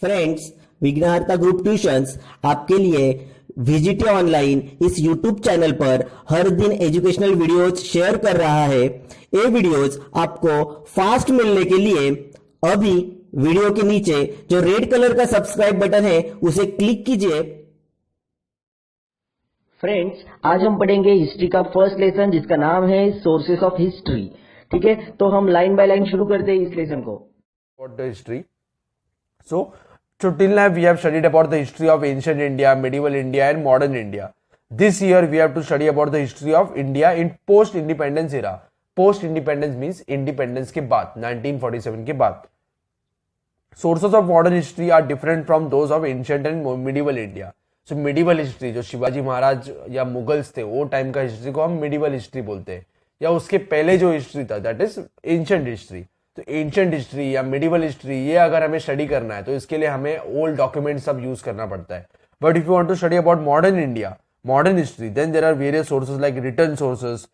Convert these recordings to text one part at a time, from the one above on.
Friends, विघ्नहर्ता group tuitions आपके लिए विजिटे ऑनलाइन इस यूट्यूब चैनल पर हर दिन एजुकेशनल वीडियोज शेयर कर रहा है। ये वीडियोज आपको फास्ट मिलने के लिए अभी वीडियो के नीचे जो रेड कलर का सब्सक्राइब बटन है उसे क्लिक कीजिए। फ्रेंड्स, आज हम पढ़ेंगे हिस्ट्री का फर्स्ट लेसन जिसका नाम है सोर्सेस ऑफ हिस्ट्री। ठीक है, तो हम लाइन बाय लाइन शुरू करते हैं इस लेसन को। About the history. So till now we have studied about the history of ancient India, medieval India and modern India. This year we have to study about the history of India in post-independence era. Post-independence means independence के बाद 1947 के बाद. Sources of modern history are different from those of ancient and medieval India. So medieval history जो शिवाजी महाराज या Mughals थे वो time का history को हम medieval history बोलते हैं, या उसके पहले जो हिस्ट्री था दैट इज एंशिएंट हिस्ट्री। तो एंशिएंट हिस्ट्री या मिडिवल हिस्ट्री ये अगर हमें स्टडी करना है तो इसके लिए हमें ओल्ड डॉक्यूमेंट सब यूज करना पड़ता है। But if you want to study about modern India, modern history, then there are various sources like written sources,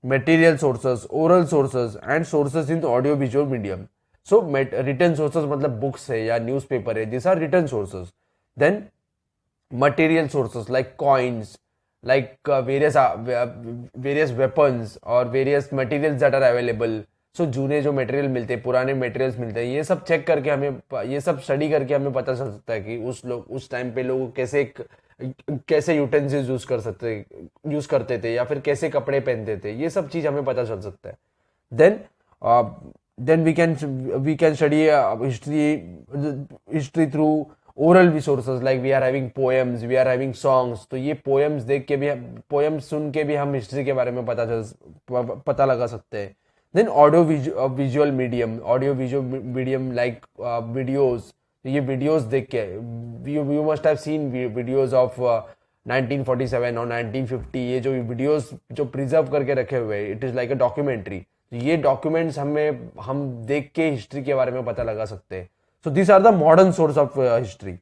material sources, oral sources and sources in audio visual medium. So written sources मतलब books है या newspaper है, this are written sources. Then material sources like coins, like various weapons or various materials that are available. So जूने जो material मिलते हैं, पुराने materials मिलते हैं, ये सब चेक करके हमें, ये सब स्टडी करके हमें पता चल सकता है कि उस टाइम पे लोग कैसे यूटेंसिल्स यूज करते थे या फिर कैसे कपड़े पहनते थे, ये सब चीज हमें पता चल सकता है। Then we can study history through oral resources like we are having poems, we are having songs. तो ये पोएम्स देख के भी, पोएम्स सुन के भी हम हिस्ट्री के बारे में पता लगा सकते हैं। Then audio visual medium like videos. ये वीडियोस देख के you must have seen videos of 1947 और 1950। ये जो वीडियोस जो प्रिजर्व करके रखे हुए हैं, it is like a documentary. ये डॉक्यूमेंट्स हम देख के हिस्ट्री के बारे में पता लगा सकते हैं। So these are the modern source of history.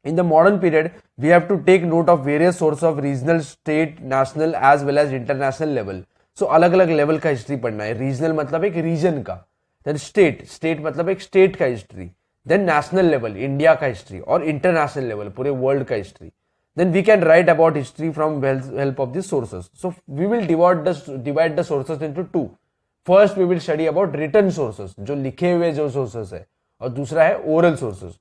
In the modern period, we have to take note of various sources of regional, state, national as well as international level. So अलग अलग level का history पढ़ना है। Regional मतलब एक reason का, then state मतलब एक स्टेट का history, then national level India का हिस्ट्री, और इंटरनेशनल लेवल पूरे वर्ल्ड का history. Then we can write about history from help of this sources. So we will divide the sources into two. First we will study about written sources, जो लिखे हुए जो sources है, और दूसरा है oral sources.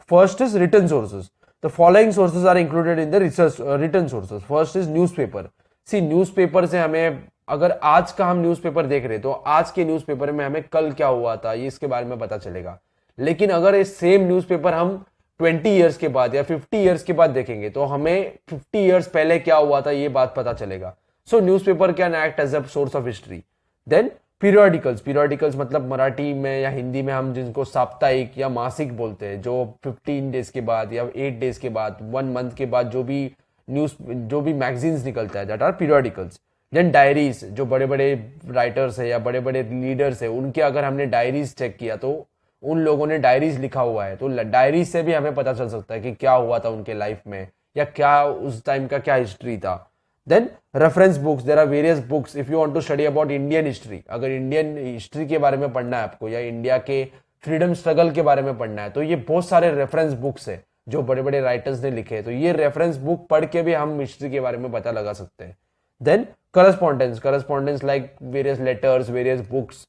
First is written sources. The following sources are included in the research written sources. First is newspaper. C newspaper से हमें, अगर आज का हम न्यूज़पेपर देख रहे तो आज के न्यूज़पेपर में हमें कल क्या हुआ था ये इसके बारे में पता चलेगा। लेकिन अगर ये सेम न्यूज़पेपर हम 20 ईयर्स के बाद या 50 ईयर्स के बाद देखेंगे तो हमें 50 ईयर्स पहले क्या हुआ था ये बात पता चलेगा। So newspaper can act as a source of history. Then periodicals मतलब मराठी में या हिंदी में हम जिनको साप्ताहिक या मासिक बोलते हैं, जो 15 डेज के बाद या 8 डेज के बाद, 1 मंथ के बाद जो भी मैगजीन्स निकलता है, that are periodicals. Then diaries, जो बड़े बड़े राइटर्स है या बड़े बड़े लीडर्स है, उनके अगर हमने डायरीज चेक किया तो उन लोगों ने डायरीज लिखा हुआ है, तो डायरीज से भी हमें पता चल सकता है कि क्या हुआ था उनके लाइफ में या क्या उस टाइम का क्या हिस्ट्री था। Then reference books, there are various books if you want to study about Indian history. अगर इंडियन हिस्ट्री के बारे में पढ़ना है आपको या इंडिया के फ्रीडम स्ट्रगल के बारे में पढ़ना है तो ये बहुत सारे रेफरेंस बुक्स है जो बड़े बड़े राइटर्स ने लिखे हैं। तो ये रेफरेंस बुक पढ़ के भी हम हिस्ट्री के बारे में पता लगा सकते हैं। Then correspondence like various letters, various books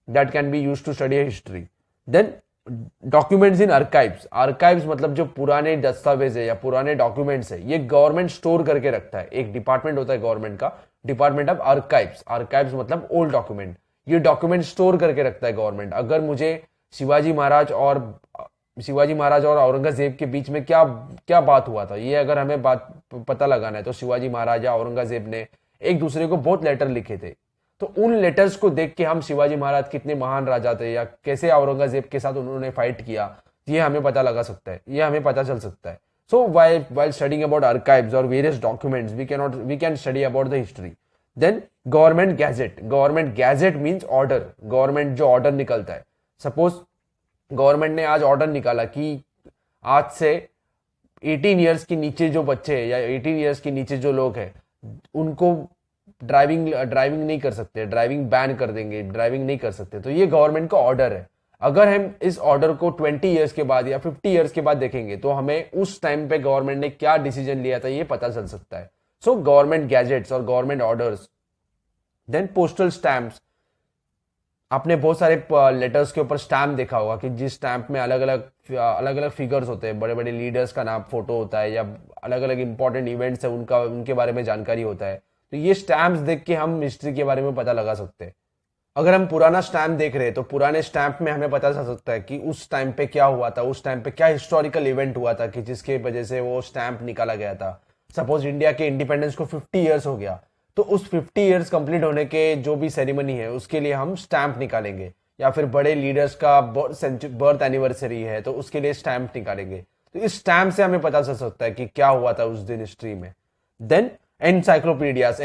that can be used to study history. Then documents in archives मतलब जो पुराने दस्तावेज है या पुराने डॉक्यूमेंट्स है, ये गवर्नमेंट स्टोर करके रखता है। एक डिपार्टमेंट होता है गवर्नमेंट का, डिपार्टमेंट ऑफ आर्काइव्स मतलब ओल्ड डॉक्यूमेंट। ये डॉक्यूमेंट स्टोर करके रखता है गवर्नमेंट। अगर मुझे शिवाजी महाराज और औरंगजेब के बीच में क्या बात हुआ था, ये अगर हमें बात पता लगाना है तो शिवाजी महाराज या औरंगजेब ने एक दूसरे को बहुत लेटर लिखे थे। तो उन लेटर्स को देख के हम शिवाजी महाराज कितने महान राजा थे या कैसे औरंगजेब के साथ उन्होंने फाइट किया, ये हमें पता लगा सकता है, ये हमें पता चल सकता है। सो while studying about archives or various documents, we can study about the history. Then government gazette means order। Government जो ऑर्डर निकलता है, सपोज गवर्नमेंट ने आज ऑर्डर निकाला कि आज से 18 ईयर्स के नीचे जो बच्चे हैं या 18 ईयर्स के नीचे जो लोग हैं उनको ड्राइविंग नहीं कर सकते, ड्राइविंग बैन कर देंगे, ड्राइविंग नहीं कर सकते। तो ये गवर्नमेंट का ऑर्डर है। अगर हम इस ऑर्डर को 20 ईयर्स के बाद या 50 ईयर्स के बाद देखेंगे तो हमें उस टाइम पे गवर्नमेंट ने क्या डिसीजन लिया था ये पता चल सकता है. सो गवर्नमेंट गैजेट्स और government orders. Then postal stamps. आपने बहुत सारे लेटर्स के ऊपर स्टैम्प देखा होगा कि जिस स्टैम्प में अलग अलग फिगर्स होते हैं, बड़े बड़े लीडर्स का नाम फोटो होता है या अलग अलग इंपॉर्टेंट इवेंट्स है उनके बारे में जानकारी होता है. तो ये स्टैम्प्स देख के हम हिस्ट्री के बारे में पता लगा सकते हैं. अगर हम पुराना स्टैम्प देख रहे हैं तो पुराने स्टैम्प में हमें पता चल सकता है कि उस टाइम पे क्या हुआ था, उस टाइम पे क्या हिस्टोरिकल इवेंट हुआ था कि जिसके वजह से वो स्टैम्प निकाला गया था. सपोज इंडिया के इंडिपेंडेंस को 50 ईयर्स हो गया, तो उस 50 ईयर्स कंप्लीट होने के जो भी सेरेमनी है उसके लिए हम स्टैम्प निकालेंगे. या फिर बड़े लीडर्स का बर्थ एनिवर्सरी है तो उसके लिए स्टैम्प निकालेंगे. तो इस स्टैम्प से हमें पता चल सकता है कि क्या हुआ था उस दिन हिस्ट्री में. Then encyclopedias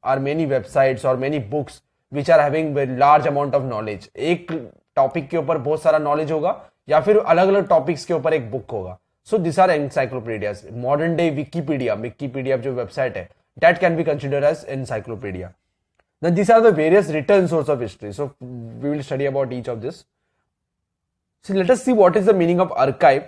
are many websites or many books which are having very large amount of knowledge. एक टॉपिक के ऊपर बहुत सारा नॉलेज होगा या फिर अलग अलग टॉपिक्स के ऊपर एक बुक होगा. So this are encyclopedias. Modern day Wikipedia जो वेबसाइट है, that can be considered as encyclopedia. Then these are the various written source of history. So we will study about each of this. So let us see what is the meaning of archive.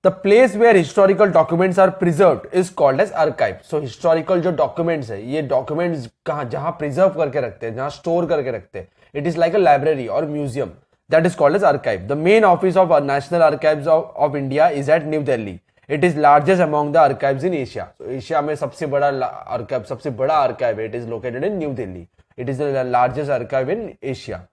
The place where historical documents are preserved is called as archive. So historical जो documents है, ये documents कहाँ जहाँ preserve करके रखते हैं, जहाँ store करके रखते हैं, it is like a library or museum. That is called as archive. The main office of National Archives of India is at New Delhi. It is largest among the archives in Asia. So Asia में सबसे बड़ा archive है. It is located in New Delhi. It is the largest archive in Asia.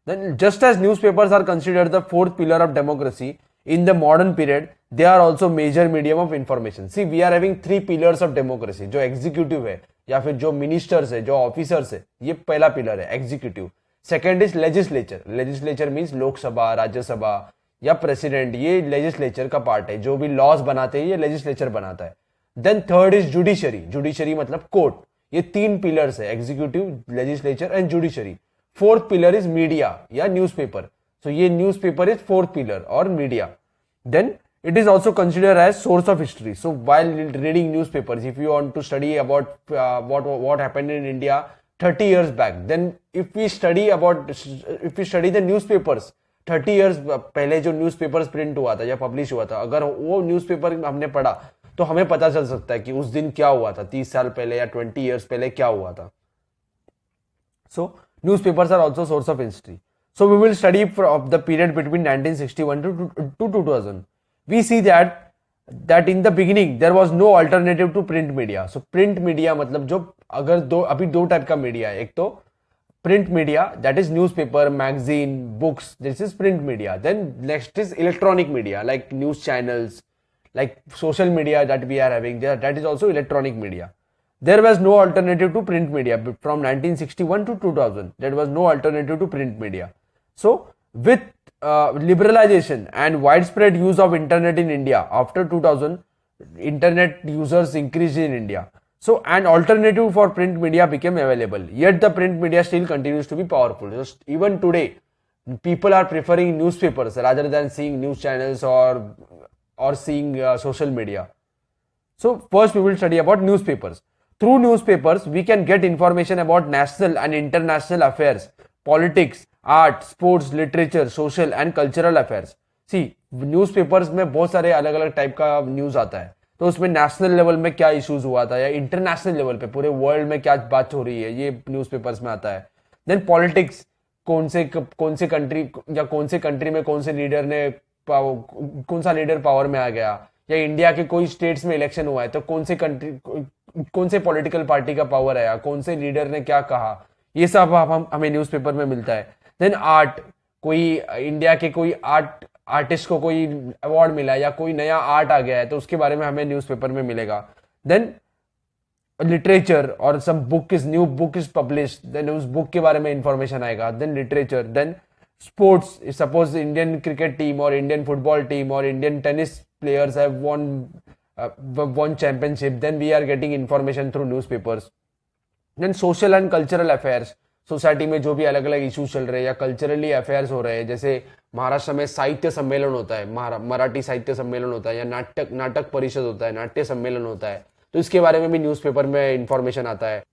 Then just as newspapers are considered the fourth pillar of democracy in the modern period, they are also major medium of information. See, we are having three pillars of democracy. जो executive है या फिर जो ministers है, जो officers है, ये पहला pillar है executive. Second is legislature. Legislature means Lok Sabha, Rajya Sabha या प्रेसिडेंट, ये लेजिस्लेचर का पार्ट है. जो भी लॉज बनाते हैं ये लेजिस्लेचर बनाता है. Then third is judiciary. Judiciary मतलब कोर्ट. ये तीन पिलर्स है, executive, legislature and judiciary. Fourth pillar is media या न्यूज़पेपर. सो ये न्यूज़पेपर इज फोर्थ पिलर और media. Then it is also considered as source of history. So while reading newspapers, if you want to study about what happened in India 30 years back, then if we study the newspapers 30 years पहले जो newspapers print हुआ था या publish हुआ था, अगर वो newspaper हमने पढ़ा तो हमें पता चल सकता है कि उस दिन क्या हुआ था, 30 साल पहले या 20 years पहले क्या हुआ था. So newspapers are also source of history. So we will study of the period between 1961 to 2000. We see that in the beginning there was no alternative to print media. So print media मतलब जो अभी दो type का media है. एक तो print media, that is newspaper, magazine, books. This is print media. Then next is electronic media like news channels, like social media that we are having. That is also electronic media. There was no alternative to print media from 1961 to 2000. There was no alternative to print media. So with liberalization and widespread use of internet in India after 2000, internet users increased in India. So an alternative for print media became available. Yet the print media still continues to be powerful. Just even today, people are preferring newspapers rather than seeing news channels or seeing social media. So first we will study about newspapers. Through newspapers, we can get information about national and international affairs, politics, art, sports, literature, social and cultural affairs. See newspapers में बहुत सारे अलग अलग type का news आता है. तो उसमें नेशनल लेवल में क्या इश्यूज हुआ था या इंटरनेशनल लेवल पे पूरे वर्ल्ड में क्या बात हो रही है, ये न्यूज़पेपर्स में आता है. देन पॉलिटिक्स, कौन से कंट्री में कौन से लीडर ने कौन सा लीडर पावर में आ गया, या इंडिया के कोई स्टेट्स में इलेक्शन हुआ है तो कौन से पॉलिटिकल पार्टी का पावर आया, कौन से लीडर ने क्या कहा, ये सब हमें न्यूज़पेपर में मिलता है. देन आर्ट, कोई इंडिया के कोई आर्टिस्ट को कोई अवार्ड मिला या कोई नया आर्ट आ गया है तो उसके बारे में हमें न्यूज़पेपर में मिलेगा. देन लिटरेचर और some new book is publish, then उस बुक के बारे में इंफॉर्मेशन आएगा. Then literature. Then sports, suppose Indian cricket team और इंडियन फुटबॉल टीम और Indian tennis players have won championship, then we are getting information through newspapers. Then social and cultural affairs, society में जो भी अलग अलग issues चल रहे हैं या कल्चरली अफेयर्स हो रहे हैं, जैसे महाराष्ट्र में साहित्य सम्मेलन होता है, मराठी साहित्य सम्मेलन होता है, या नाटक परिषद होता है, नाट्य सम्मेलन होता है, तो इसके बारे में भी न्यूज़पेपर में इंफॉर्मेशन आता है.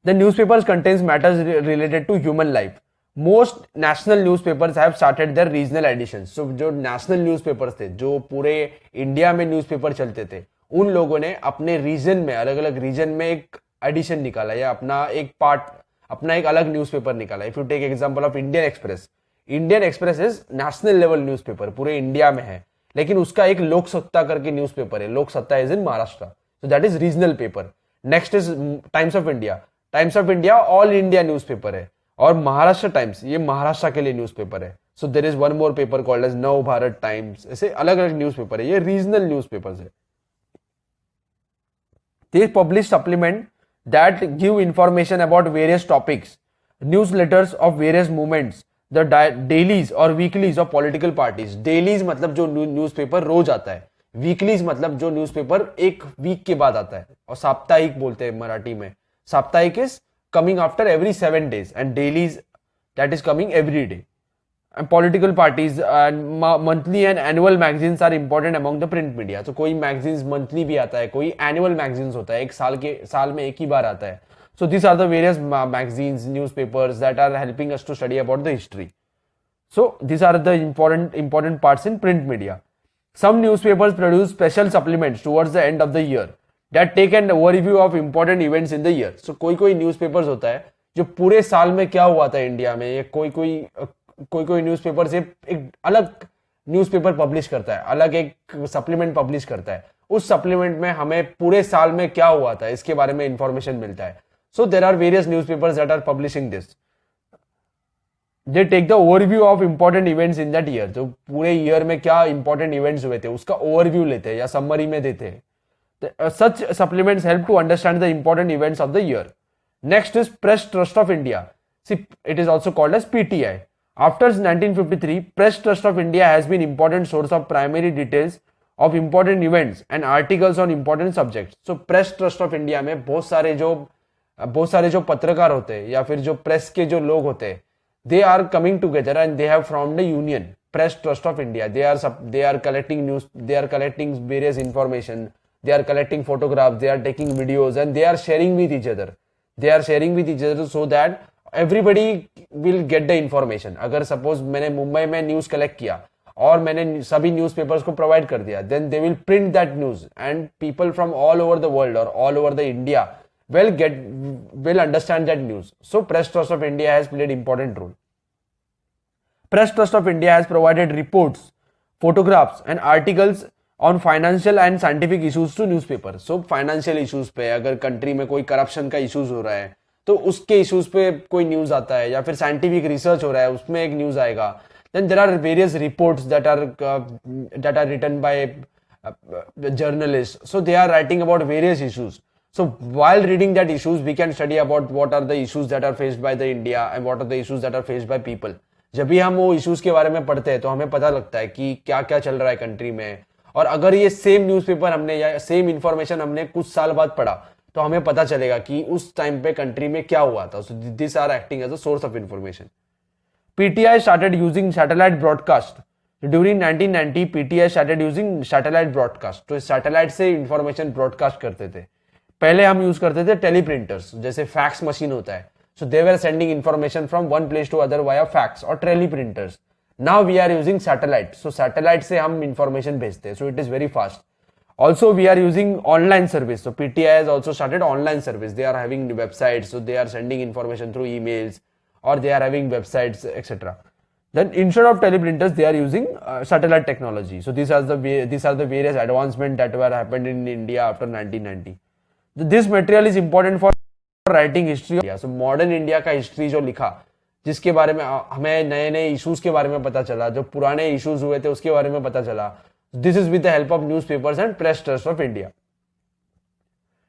The newspapers contains matters related to human life. Most national newspapers have started their regional editions. So जो नेशनल न्यूज़पेपर्स थे, जो पूरे इंडिया में न्यूज़पेपर चलते थे, उन लोगों ने अपने रीजन में, अलग अलग रीजन में एक एडिशन निकाला या अपना एक पार्ट, अपना एक अलग न्यूज़पेपर निकाला। If you take example of Indian Express, Indian Express is national level newspaper, पूरे इंडिया में है, लेकिन उसका एक लोक सत्ता करके न्यूज़पेपर है, लोक सत्ता is in Maharashtra, so that is regional paper. Next is times of India, times of India all India newspaper है, और महाराष्ट्र टाइम्स ये महाराष्ट्र के लिए न्यूज़पेपर है। So there is one more paper called as Nav Bharat Times. ऐसे अलग अलग न्यूज़पेपर है, ये रीजनल न्यूज़पेपर्स है। They publish supplement that give information about various topics, newsletters of various movements, the dailies or weeklies of political parties. Dailies मतलब जो newspaper रोज आता है, वीकलीज मतलब जो न्यूज़पेपर एक वीक के बाद आता है, और साप्ताहिक बोलते हैं मराठी में। साप्ताहिक is coming after every 7 days and dailies that is coming every day. And political parties and monthly and annual magazines are important among the print media. तो कोई magazines monthly भी आता है, कोई annual magazines होता है, एक साल में एक ही बार आता है। So these are the various magazines, newspapers that are helping us to study about the history. So these are the important parts in print media. Some newspapers produce special supplements towards the end of the year that take an overview of important events in the year. So कोई newspapers होता है जो पूरे साल में क्या हुआ था इंडिया में, ये कोई न्यूज़पेपर से एक अलग न्यूज़पेपर पब्लिश करता है, अलग एक सप्लीमेंट पब्लिश करता है। उस सप्लीमेंट में हमें पूरे साल में क्या हुआ था इसके बारे में इंफॉर्मेशन मिलता है। So there are various newspapers that are publishing this. They take the overview of important events in that year. जो पूरे ईयर में क्या इंपॉर्टेंट इवेंट्स हुए थे उसका ओवरव्यू लेते हैं या समरी में देते हैं। Such supplements help to understand the important events of the year. Next is Press Trust of India. It is also called as PTI. After 1953, Press Trust of India has been important source of primary details of important events and articles on important subjects. So Press Trust of India में बहुत सारे जो पत्रकार होते हैं या फिर जो प्रेस के जो लोग होते हैं, they are coming together and they have formed a union, Press Trust of India. They are collecting news, they are collecting various information, they are collecting photographs, they are taking videos and they are sharing with each other. They are sharing with each other so that everybody will get the information. अगर suppose मैंने मुंबई में news collect किया और मैंने सभी newspapers को provide कर दिया, then they will print that news and people from all over the world और all over the India will understand that news. So Press Trust of India has played important role. Press Trust of India has provided reports, photographs and articles on financial and scientific issues to newspapers. So financial issues पे अगर country में कोई corruption का issues हो रहा है तो उसके इश्यूज पे कोई न्यूज आता है, या फिर साइंटिफिक रिसर्च हो रहा है उसमें एक न्यूज आएगा. Then there are various reports that are written by journalists. So they are writing about various issues. So while reading that issues, we can study about what are the issues that are faced by the India and what are the issues that are faced by people. जब भी हम वो issues के बारे में पढ़ते हैं तो हमें पता लगता है कि क्या क्या चल रहा है कंट्री में. और अगर ये सेम न्यूज़पेपर हमने या सेम इंफॉर्मेशन हमने कुछ साल बाद पढ़ा तो हमें पता चलेगा कि उस टाइम पे कंट्री में क्या हुआ था. So this are acting as a source of information. PTI started using satellite broadcast. During 1990, PTI started using satellite broadcast. तो सैटेलाइट से इंफॉर्मेशन ब्रॉडकास्ट करते थे. पहले हम यूज करते थे टेलीप्रिंटर्स, जैसे फैक्स मशीन होता है. So they were sending information from one place to other via fax और teleprinters. Now we are using satellite. So satellite से हम इंफॉर्मेशन भेजते हैं. So it is very fast. Also, we are using online service. So PTI has also started online service. They are having websites, so they are sending information through emails, or they are having websites, etc. Then instead of teleprinters, they are using satellite technology. So these are the various advancements that were happened in India after 1990. This material is important for writing history. So modern India का history जो लिखा, जिसके बारे में हमें नए नए issues के बारे में पता चला, जो पुराने इश्यूज हुए थे उसके बारे में पता चला. This is with the help of newspapers and Press Trust of India.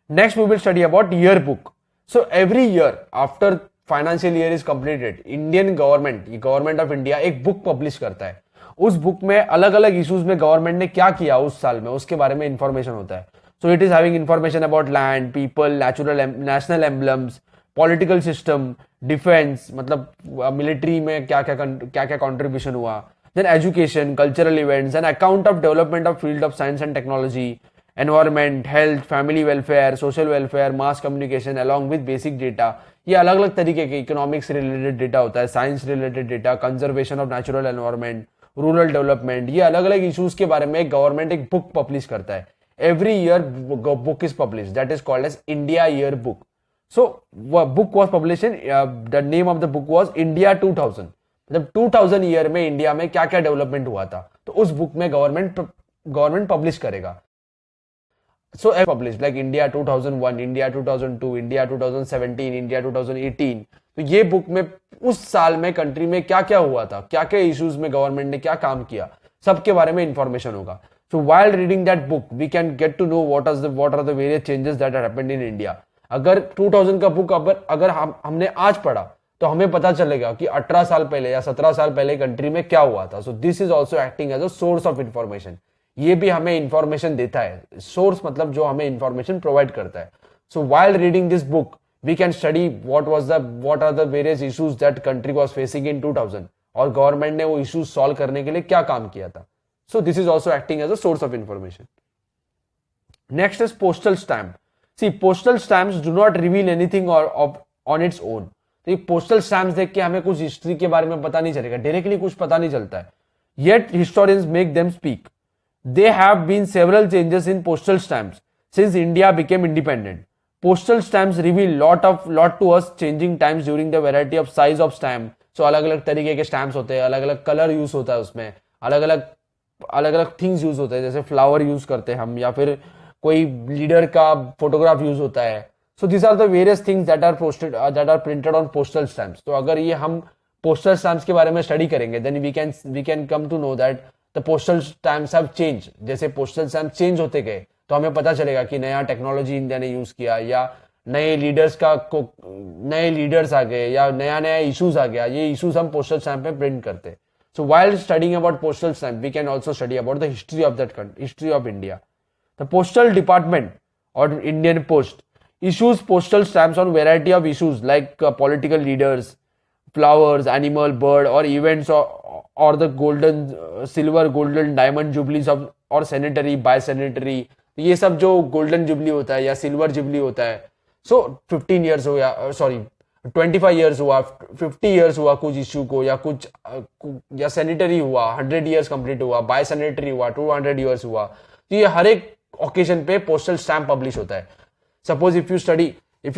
Next, we will study about yearbook. So every year after financial year is completed, Indian government of India एक book publish करता है. उस book में अलग अलग issues में government ने क्या किया उस साल में उसके बारे में इंफॉर्मेशन होता है. So it is having information about land, people, national emblems, political system, defense, मतलब मिलिट्री में क्या क्या कंट्रीब्यूशन हुआ. Then education, cultural events, an account of development of field of science and technology, environment, health, family welfare, social welfare, mass communication along with basic data. ये अलग अलग तरीके के इकोनॉमिक्स रिलेटेड डेटा होता है, science related data, conservation of natural environment, rural development, ये अलग अलग इश्यूज के बारे में गवर्नमेंट एक बुक पब्लिश करता है। Every year book is publish, that is called as India year book. So book was publish in, the name of the book was India 2000। मतलब 2000 ईयर में इंडिया में क्या क्या डेवलपमेंट हुआ था, तो उस बुक में गवर्नमेंट पब्लिश करेगा। So published like India 2001, India 2002, India 2017, India 2018। तो ये बुक में उस साल में कंट्री में क्या क्या हुआ था, क्या क्या इश्यूज में गवर्नमेंट ने क्या काम किया, सबके बारे में इंफॉर्मेशन होगा। So while reading that book we can get to know what are the various changes that are happened in India. अगर 2000 का बुक अगर हमने आज पढ़ा तो हमें पता चलेगा कि 18 साल पहले या 17 साल पहले कंट्री में क्या हुआ था। So this is also acting as a source of information. ये भी हमें इंफॉर्मेशन देता है। सोर्स मतलब जो हमें इंफॉर्मेशन प्रोवाइड करता है। So while reading this book we can study what are the various issues that country was facing in 2000 और गवर्नमेंट ने वो इश्यूज सॉल्व करने के लिए क्या काम किया था। So this is also acting as a source of information. Next is postal stamp. See postal stamps do not reveal anything on its own. तो ये पोस्टल स्टैम्प्स देख के हमें कुछ हिस्ट्री के बारे में पता नहीं चलेगा, डायरेक्टली कुछ पता नहीं चलता है। Yet historians make them speak. There have been several changes in postal stamps since India became independent. Postal stamps reveal lot to us changing times during the variety of size of stamp. So अलग अलग तरीके के stamps होते हैं, अलग अलग colour use होता है उसमें, अलग अलग थिंग्स यूज होते हैं, जैसे फ्लावर यूज करते हैं हम, या फिर कोई लीडर का फोटोग्राफ यूज होता है। So this are the various things that are printed on postal stamps. तो अगर ये हम पोस्टल स्टैम्प्स के बारे में स्टडी करेंगे then we can come to know that the postal stamps have change. जैसे पोस्टल स्टैम्प चेंज होते गए तो हमें पता चलेगा कि नया टेक्नोलॉजी इंडिया ने यूज किया, या नए लीडर्स आ गए, या नया इश्यूज आ गया। ये इश्यूज हम पोस्टल स्टैम्प में प्रिंट करते। So while studying about postal stamp we can also study about the history of India. The postal department और Indian post issues postal stamps on variety of issues like political leaders, flowers, animal, bird, or events, or the golden, silver, golden, diamond jubilees of or sanitary, bisanitary। ये सब जो golden jubilee होता है या silver jubilee होता है, सो 15 years हो या 25 ईयर्स हुआ, 50 ईयर्स हुआ कुछ इश्यू को, या कुछ या सैनिटरी हुआ, 100 ईयर्स कंप्लीट हुआ, बाय सैनिटरी हुआ, 200 ईयर्स हुआ। तो ये हर एक ओकेजन पे पोस्टल स्टैम्प पब्लिश होता है। Suppose if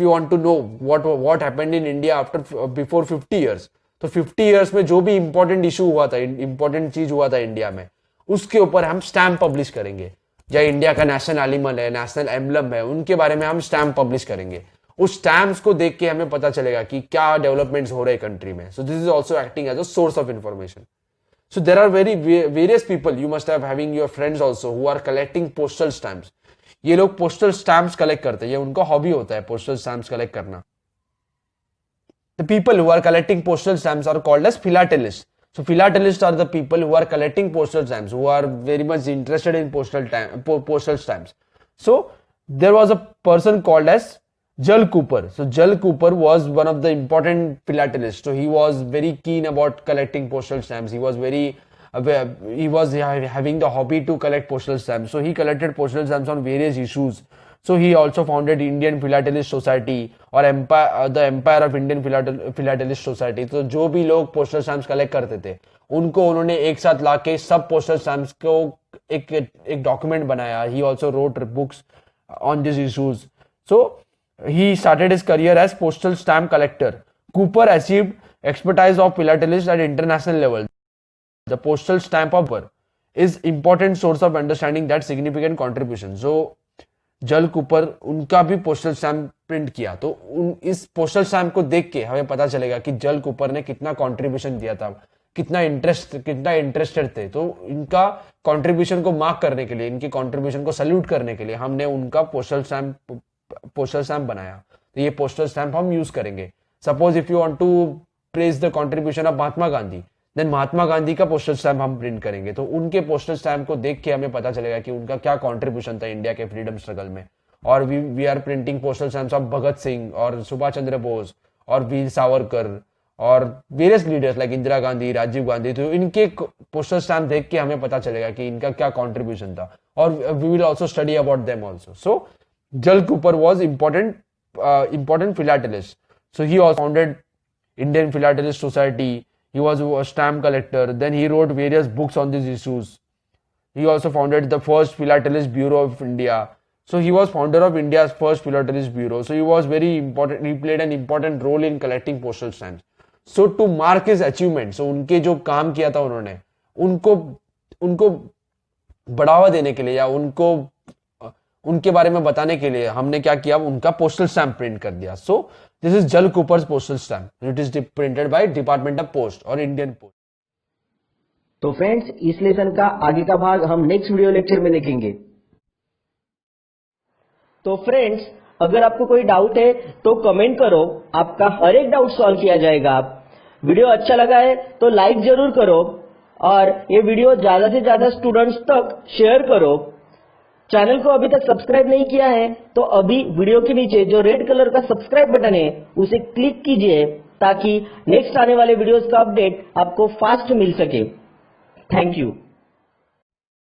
you want to know what happened in India after before 50 years, तो 50 ईयर्स में जो भी इंपॉर्टेंट इशू हुआ था, इंपॉर्टेंट चीज हुआ था इंडिया में, उसके ऊपर हम स्टैम्प पब्लिश करेंगे। या इंडिया का नेशनल एनिमल है, नेशनल एम्बलम है, उनके बारे में हम स्टैम्प पब्लिश करेंगे। उस स्टैम्प्स को देख के हमें पता चलेगा कि क्या डेवलपमेंट्स हो रहे हैं कंट्री में। So this is also acting as a source of information. So there are various people, you must have having your friends also who are collecting postal stamps। ये लोग पोस्टल स्टैम्प्स कलेक्ट करते हैं, ये उनका hobby होता है postal stamps collect करना। The people who are collecting postal stamps are called as philatelists। So philatelists are the people who are collecting postal stamps, who are very much interested in postal stamps। So there was a person called as Jal Cooper। So Jal Cooper was one of the important philatelists। So he was very keen about collecting postal stamps। He was having the hobby to collect postal stamps। So he collected postal stamps on various issues। So he also founded Indian Philatelist Society or the Empire of Indian Philatelist Society। तो जो भी लोग postal stamps collect करते थे उनको उन्होंने एक साथ लाके सब पोस्टल स्टैम्प्स को एक डॉक्यूमेंट बनाया। He also wrote books on these issues। So he started his career as postal stamp collector। Cooper achieved expertise of philatelist at international level। The postal stamp offer is important source of understanding that significant contribution। So जल Cooper उनका भी postal stamp print किया, तो इस postal stamp को देख के हमें पता चलेगा कि जल कूपर ने कितना कंट्रीब्यूशन दिया था, कितना इंटरेस्टेड थे। तो इनका कंट्रीब्यूशन को मार्क करने के लिए, इनकी कंट्रीब्यूशन को सैल्यूट करने के लिए हमने उनका पोस्टल स्टैम्प बनाया। तो ये पोस्टल स्टैम्प हम यूज करेंगे। Suppose if you want to praise the contribution of Mahatma Gandhi, then Mahatma Gandhi का पोस्टल स्टैम्प हम प्रिंट करेंगे। तो उनके पोस्टल स्टैम्प को देख के हमें पता चलेगा कि उनका क्या कंट्रीब्यूशन था इंडिया के फ्रीडम स्ट्रगल में। और we are printing postal stamps of Bhagat Singh और सुभाष चंद्र बोस और वीर सावरकर और various leaders like Indira Gandhi, Rajiv Gandhi, तो इनके पोस्टल स्टैम्प देख के हमें पता चलेगा कि इनका क्या कॉन्ट्रीब्यूशन था, और we will also study about them also. So Jal Cooper was important philatelist. So he also founded Indian Philatelist Society. He was a stamp collector. Then he wrote various books on these issues. He also founded the first Philatelist Bureau of India. So he was founder of India's first Philatelist Bureau. So he was very important. He played an important role in collecting postal stamps. So to mark his achievement, so उनके जो काम किया था उन्होंने, उनको बढ़ावा देने के लिए या उनके बारे में बताने के लिए हमने क्या किया, उनका पोस्टल स्टैम्प प्रिंट कर दिया. So this is Jal Cooper's postal stamp. It is printed by department of post और इंडियन पोस्ट. तो फ्रेंड्स, इस लेसन का आगे का भाग हम नेक्स्ट वीडियो लेक्चर में देखेंगे. तो फ्रेंड्स, अगर आपको कोई डाउट है तो कमेंट करो, आपका हर एक डाउट सॉल्व किया जाएगा. वीडियो अच्छा लगा है तो लाइक जरूर करो और ये वीडियो ज्यादा से ज्यादा स्टूडेंट्स तक शेयर करो. चैनल को अभी तक सब्सक्राइब नहीं किया है तो अभी वीडियो के नीचे जो रेड कलर का सब्सक्राइब बटन है उसे क्लिक कीजिए ताकि नेक्स्ट आने वाले वीडियोस का अपडेट आपको फास्ट मिल सके. Thank you.